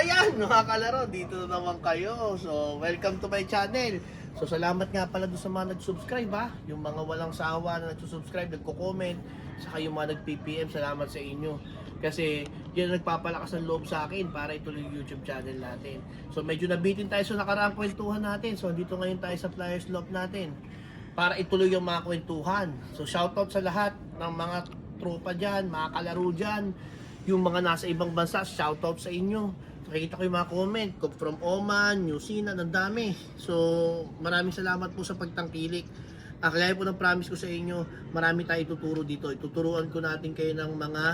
ayan, mga kalaro, dito na naman kayo. So, welcome to my channel. So, salamat nga pala doon sa mga nag-subscribe ha. Yung mga walang sawa na nag-subscribe, nagko-comment, saka yung mga nag-PPM, salamat sa inyo. Kasi yun ang nagpapalakas ng loob sa akin para ituloy yung YouTube channel natin. So, medyo nabitin tayo sa nakaraang kwentuhan natin. So, dito ngayon tayo sa Flyers Love natin para ituloy yung mga kwentuhan. So, shoutout sa lahat ng mga tropa dyan, mga kalaro dyan, yung mga nasa ibang bansa, shoutout sa inyo. Nakikita ko yung mga comment from Oman, New Zealand, ang dami. So, maraming salamat po sa pagtangkilik. Kaya po ng promise ko sa inyo, marami tayo ituturo dito. Ituturuan ko natin kayo ng mga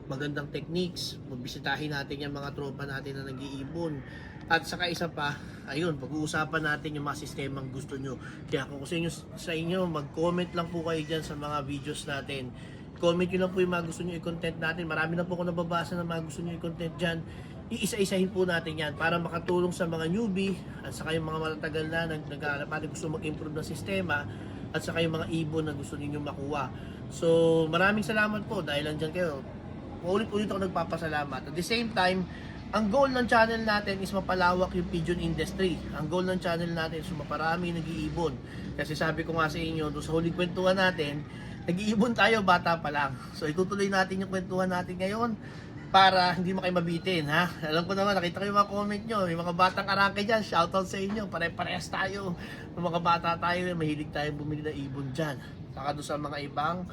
magandang techniques. Magbisitahin natin yung mga tropa natin na nag-iibon. At saka isa pa, ayun, pag-uusapan natin yung mga sistemang gusto nyo. Kaya kung sa inyo, mag-comment lang po kayo dyan sa mga videos natin. Comment nyo lang po yung mga gusto nyo i-content natin. Marami na po ako nababasa ng mga gusto nyo i-content dyan. Iisa-isahin po natin yan para makatulong sa mga newbie at saka yung mga matatagal na nag-aalap natin gusto mag-improve ng sistema at saka yung mga ibon na gusto ninyong makuha. So, maraming salamat po dahil andyan kayo. Ulit-ulit ako nagpapasalamat. At the same time, ang goal ng channel natin is mapalawak yung pigeon industry. Ang goal ng channel natin is maparami nag-iibon. Kasi sabi ko nga sa inyo, doon sa huling kwentuhan natin, nag-iibon tayo bata pa lang. So itutuloy natin yung kwentuhan natin ngayon para hindi mo kayo mabitin, ha? Alam ko naman, nakita ko yung mga comment nyo, yung mga batang arangke dyan, shoutout sa inyo, pare-parehas tayo. Yung mga bata tayo, mahilig tayong bumili ng ibon dyan. Saka doon sa mga ibang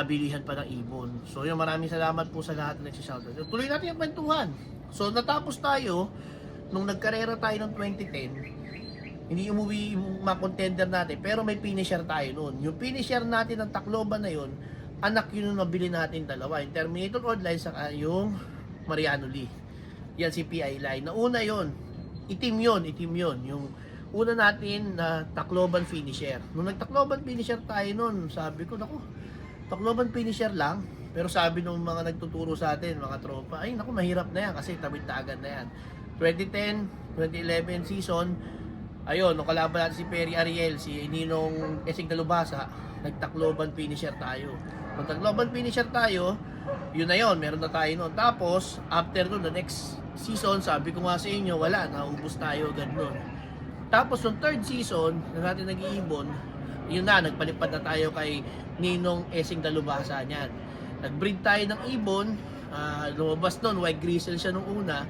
bilihan pa ng ibon. So yun, maraming salamat po sa lahat na nagsishoutout. Tuloy natin yung kwentuhan. So natapos tayo, nung nagkarera tayo ng 2010, hindi umuwi yung mga contender natin, pero may finisher tayo noon. Yung finisher natin ng Tacloban na yun, anak yun yung nabili natin dalawa. Yung Terminator Online saka yung Mariano Lee. Yan si PI Line. Nauna yun, itim yun. Yung una natin na Tacloban finisher. Nung nag-Tacloban finisher tayo noon, sabi ko, naku, Tacloban finisher lang. Pero sabi nung mga nagtuturo sa atin, mga tropa, ay naku, mahirap na yan kasi tawid-tagan na yan. 2010, 2011 season, ayun, nung kalaban natin si Perry Ariel, si Ninong Esing Dalubasa, nag-Tacloban finisher tayo. Nung Tacloban finisher tayo, yun na yun, meron na tayo noon. Tapos, after nun, the next season, sabi ko nga sa inyo, wala, naubos tayo, ganun. Tapos, nung third season, na natin nag-iibon, yun na, nagpalipad na tayo kay Ninong Esing Dalubasa niyan. Nag-breed tayo ng ibon, lumabas nun, white grizzle siya nung una,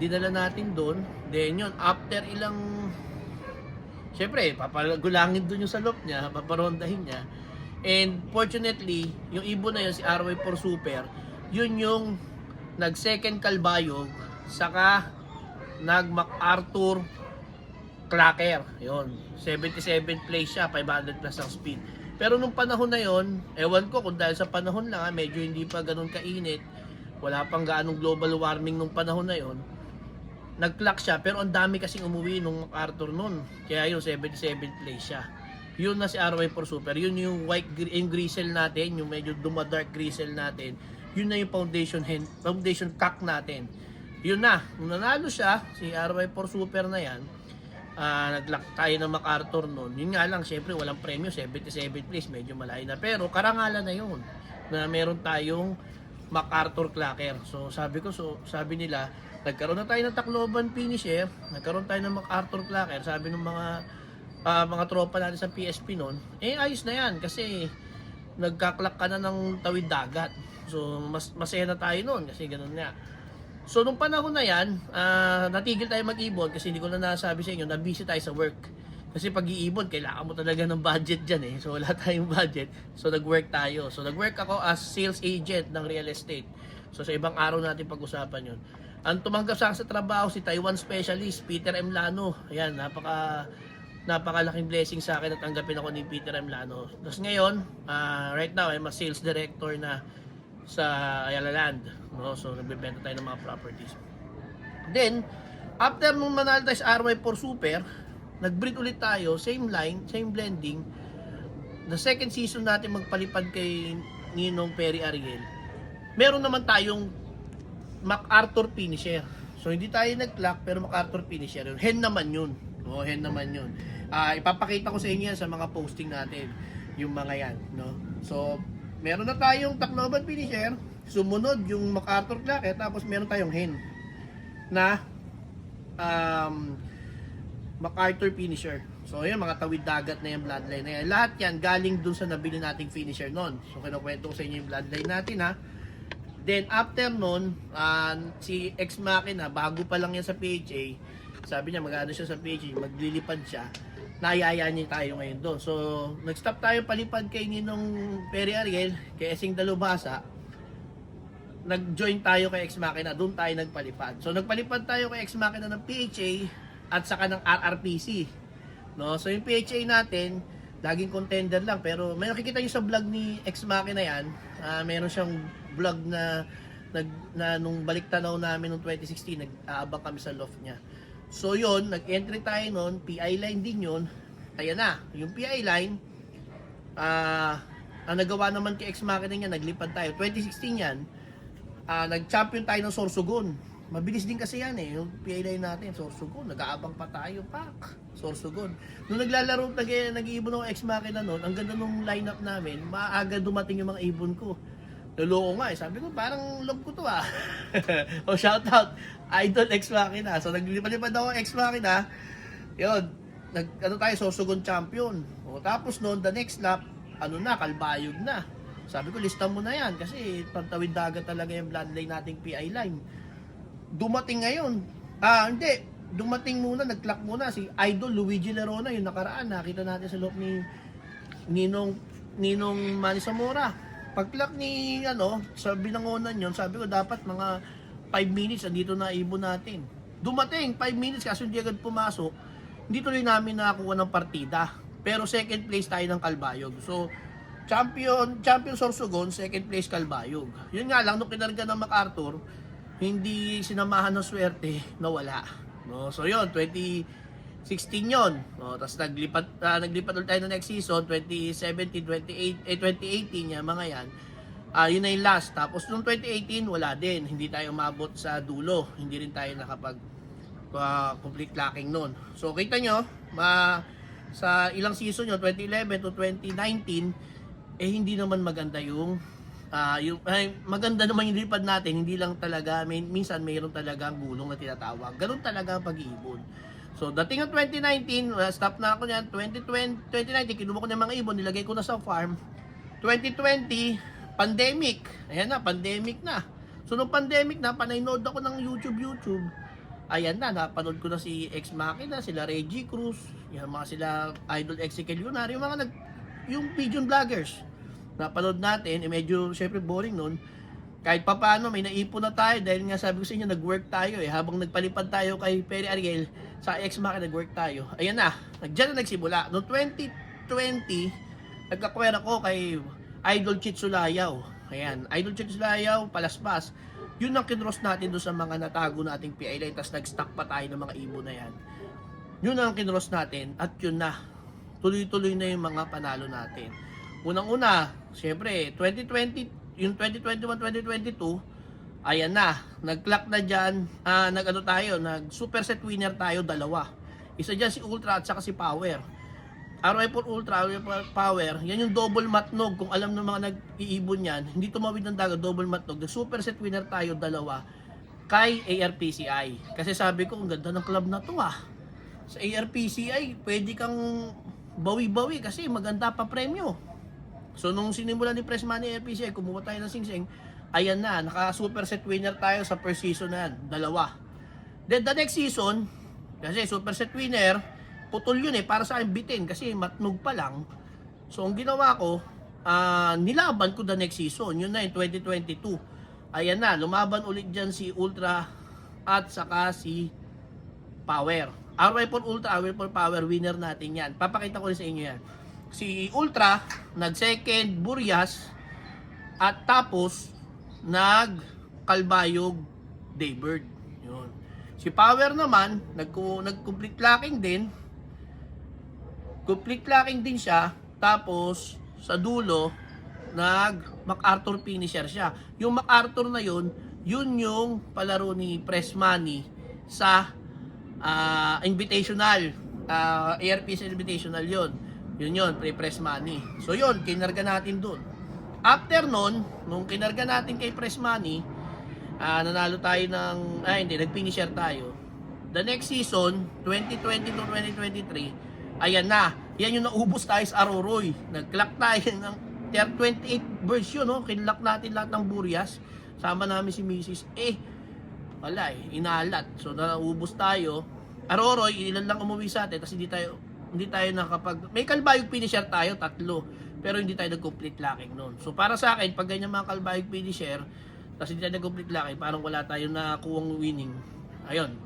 dinala natin doon. Then yun, after ilang, syempre, papagulangin doon yung salop niya, paparondahin niya. And fortunately, yung ibon na yun, si RY4 Super, yun yung nag-second kalbayog, saka nag-MacArthur Clacker. Yun, 77 place siya, 500 plus ang speed. Pero nung panahon na yon, ewan ko kung dahil sa panahon lang, medyo hindi pa ganun kainit, wala pang gaanong global warming nung panahon na yon, nag-clock siya, pero ang dami kasing umuwi nung MacArthur nun. Kaya yun, 77 place siya. Yun na si RY4 Super. Yun yung white yung grizzle natin, yung medyo dumadark grizzle natin. Yun na yung foundation cock natin. Yun na. Nung nanalo siya, si RY4 Super na yan, nag-lock tayo ng MacArthur nun. Yun nga lang, syempre walang premyo, 77 place, medyo malayo na. Pero karangalan na yun, na meron tayong MacArthur Clacker. So sabi nila, nagkaroon na tayo ng Tacloban finisher, nagkaroon tayo ng MacArthur Clacker. Sabi ng mga tropa natin sa PSP noon, ayos na yan kasi nagkaklak ka na ng tawid dagat. So masaya na tayo noon kasi ganun nga. So nung panahon na yan, natigil tayo mag-ibon kasi hindi ko na nasabi sa inyo, na-busy tayo sa work. Kasi pag-iibon, kailangan mo talaga ng budget dyan eh. So wala tayong budget. So nag-work tayo. So nag-work ako as sales agent ng real estate. So sa ibang araw natin pag-usapan yun. Ang tumanggap sa trabaho si Taiwan specialist, Peter M. Lano. Ayan, napakalaking blessing sa akin at tanggapin ako ni Peter M. Lano. Tapos ngayon, right now, I'm a sales director na sa Ayala Land. No? So nagbebenta tayo ng mga properties. Then, after nung manalo tayo sa RY4 Super, nag-breed ulit tayo, same line, same blending. The second season natin magpalipad kay Ninong Perry Ariel. Meron naman tayong MacArthur finisher. So hindi tayo nag-clock pero MacArthur finisher yun. Hen naman yun. O, hen naman yun. Ipapakita ko sa inyo yan sa mga posting natin. Yung mga yan. No? So, meron na tayong Tacloban finisher. Sumunod yung MacArthur Clacker. Tapos meron tayong hen. Na MacArthur finisher. So yun, mga tawid dagat na yung bloodline na yan. Lahat yan galing dun sa nabili nating finisher nun. So kinukwento ko sa inyo yung bloodline natin ha. Then after nun, si Ex Machina, bago pa lang yan sa PHA, sabi niya magano siya sa PHA, maglilipad siya. Nayaya niya tayo ngayon doon. So nag-stop tayo palipad kay Ninong Perry Ariel, kay Esing Dalubhasa. Nag-join tayo kay Ex Machina, doon tayo nagpalipad. So nagpalipad tayo kay Ex Machina ng PHA at saka ng RRPC. No, so yung PHA natin, laging contender lang, pero may nakikita niyo sa vlog ni Ex Machina yan, meron siyang vlog na nung balik tanaw namin noong 2016, nag-aabang kami sa loft niya. So yun, nag-entry tayo noon, PI line din yun. Ayan na, yung PI line, ang nagawa naman kay Ex Machina niya, naglipad tayo. 2016 yan, nag-champion tayo ng Sorsogon. Mabilis din kasi yan yung PI line natin, Sorsogon. Nag-aabang pa tayo, Sorsogon. Nung naglalaro, nag-iibon ako Ex Machina noon, ang ganda nung lineup namin, maaga dumating yung mga ibon ko. Luloko nga sabi ko parang love ko to O shout out, Idol Ex Machina. So naglipad-lipad ako Ex Machina, yun, tayo, Sorsogon champion. O tapos noon, the next lap, Kalbayog na. Sabi ko, lista mo na yan, kasi pantawid dagat talaga yung bloodline nating PI line. Dumating ngayon, dumating muna, nag-clock muna si Idol Luigi Lerona, yung nakaraan, nakita natin sa loob ni Ninong Manny Zamora. Pag-clock ni, sa binangonan yun, sabi ko, dapat mga 5 minutes, andito na ibon natin. Dumating, 5 minutes, kasi hindi agad pumasok, hindi tuloy namin nakakuha ng partida. Pero second place tayo ng Kalbayog. So, champion Sorsogon, second place Kalbayog. Yun nga lang, nung kinarga ng MacArthur, hindi sinamahan ng swerte, nawala. No? So yun, 2016 yun. No? Tapos naglipat ulit tayo ng next season, 2017, 2018, yan, mga yan. Yun na yung last. Tapos nung 2018, wala din. Hindi tayo umabot sa dulo. Hindi rin tayo nakapag complete locking nun. So kita nyo, sa ilang season yun, 2011 to 2019, hindi naman maganda yung maganda naman yung lipad natin, hindi lang talaga, minsan mayroon talaga ang gulong na tinatawag. Ganun talaga ang pag-iibon. So, dating ng 2019, stop na ako niyan. 2019, kinuha ko ng mga ibon, nilagay ko na sa farm. 2020, pandemic. Ayan na, pandemic na. So, nung pandemic na, panay-node ako ng YouTube. Ayan na, napanood ko na si Ex Machina, sila Reggie Cruz, yung mga sila Idol Ezekiel Lunar, yung pigeon vloggers. Napanood natin, medyo syempre boring nun. Kahit pa paano, may naipon na tayo dahil nga sabi ko sa inyo, nag-work tayo habang nagpalipad tayo kay Perry Ariel, sa Ex Machina nag-work tayo. Ayan na, dyan na nagsimula. Noong 2020, nagkakwera ko kay Idol Chitsulayaw. Ayan, Idol Chitsulayaw, Palaspas. Yun ang kinross natin doon sa mga natago nating PI line, tapos nag-stock pa tayo ng mga ibon na yan. Yun ang kinross natin, at yun na, tuloy-tuloy na yung mga panalo natin. Unang-una, syempre, 2020, yung 2021-2022, ayan na, nag-clock na dyan, nag-superset winner tayo, dalawa. Isa dyan si Ultra at saka si Power. RY4 Ultra, RY4 Power, yan yung double matnog. Kung alam ng mga nag-iibon yan, hindi tumawid ng dagat, double matnog. Nag-superset winner tayo, dalawa, kay ARPCI. Kasi sabi ko, ang ganda ng club na to Sa ARPCI, pwede kang bawi-bawi kasi maganda pa premyo. So nung sinimula ni Press Money RPCI, kumuha tayo ng singsing, ayan na, naka-superset winner tayo sa first season na yan, dalawa. Then the next season, kasi superset winner, putol yun para sa akin bitin kasi matnog pa lang. So ang ginawa ko, nilaban ko the next season, yun na yung 2022. Ayan na, lumaban ulit dyan si Ultra at saka si Power. RY4 Ultra, RY4 Power, winner natin yan. Papakita ko rin sa inyo yan. Si Ultra, nag-second Burias, at tapos, nag-Kalbayog Daybird. Yun. Si Power naman, nag-complete locking din. Complete locking din siya, tapos, sa dulo, nag-MacArthur finisher siya. Yung MacArthur na yun yung palaro ni Press Money sa invitational, ARPC invitational yun, pre-Press Money. So yun, kinarga natin dun. After nun, nung kinarga natin kay Press Money, nanalo tayo ng, nag-finisher tayo. the next season, 2020 to 2023, ayan na. Yan yung naubos tayo sa Aroroy. Nag-clock tayo ng Tier 28 version, no? Kinlock natin lahat ng Burias. Sama namin si Mrs. Wala inalat. So, naubos tayo. Aroroy, ilan lang umuwi sa atin, kasi hindi tayo nakapag... May kalbayog finisher tayo, 3. Pero hindi tayo nag-complete locking noon. So, para sa akin, pag ganyan mga kalbayog finisher, tapos hindi tayo nag-complete locking, parang wala tayong nakuwang winning. Ayun,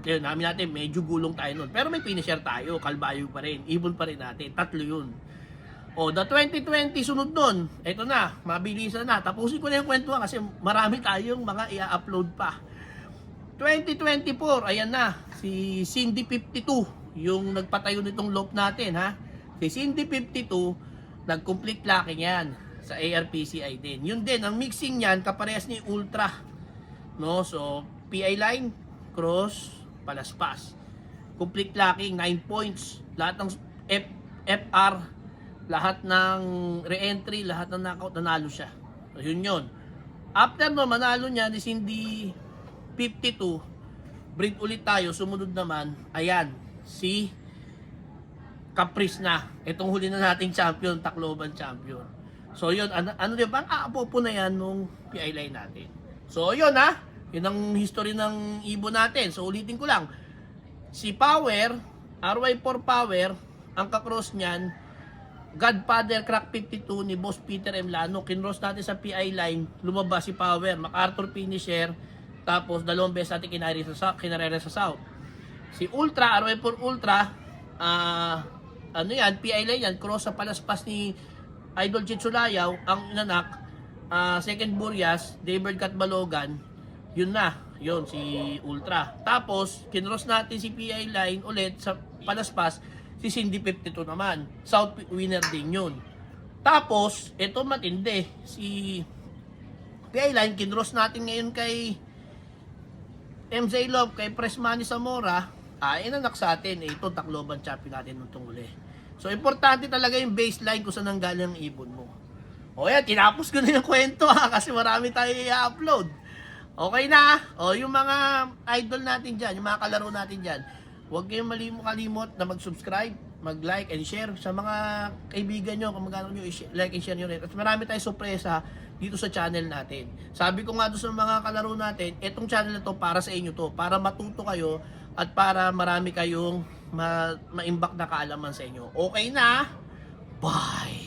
namin natin, medyo gulong tayo nun. Pero may finisher tayo, kalbayog pa rin, ibon pa rin natin, 3 yun. O, the 2020 sunod nun, eto na, mabilisan na. Tapusin ko na yung kwento kasi marami tayong mga i-upload pa. 2024, ayan na, si Cindy 52, yung nagpatayo nitong loop natin, ha. Si Cindy 52, nag-complete locking yan sa ARPCI din. Yun din, ang mixing niyan, kaparehas ni Ultra. No, so, PI line, cross, palaspas. Complete locking, 9 points. Lahat ng FR, lahat ng re-entry, lahat ng knockout, nanalo siya. So, yun. After no, manalo niya ni Cindy 52, breed ulit tayo. Sumunod naman, ayan, si Caprice na. Itong huli na nating champion, Tacloban champion. So, yun, ano din ba? Aapopo na yan nung PI line natin. So, yun ha. Yun ang history ng ibon natin. So, ulitin ko lang. Si Power, RY4 Power, ang kakross niyan, Godfather Crack 52 ni Boss Peter M. Lano. Kinross natin sa PI line, lumabas si Power, MacArthur finisher, tapos 2 beses natin kinarera sa South. Si Ultra, RY4 Ultra, ano yan, PI line yan, cross sa palaspas ni Idol Chitsulayaw, ang inanak, second Burias, Daybird Catbalogan, yun na, yun, si Ultra. Tapos, kinross natin si PI line ulit sa palaspas, si Cindy 52 naman. South winner din yun. Tapos, ito matindi, si PI line, kinross natin ngayon kay MJ Love, kay Pressmani Zamora, inanak sa atin, ito, Tacloban champion natin nung tunguli. So, importante talaga yung baseline kung saan nanggaling ang ibon mo. O yan, tinapos ko na yung kwento kasi marami tayo i-upload. Okay na. O yung mga idol natin dyan, yung mga kalaro natin dyan, huwag kayong kalimot na mag-subscribe, mag-like and share sa mga kaibigan nyo, kung magkano nyo like and share nyo rin. At marami tayong sorpresa dito sa channel natin. Sabi ko nga doon sa mga kalaro natin, etong channel na to para sa inyo to, para matuto kayo at para marami kayong ma-imbak na kaalaman sa inyo. Okay na? Bye!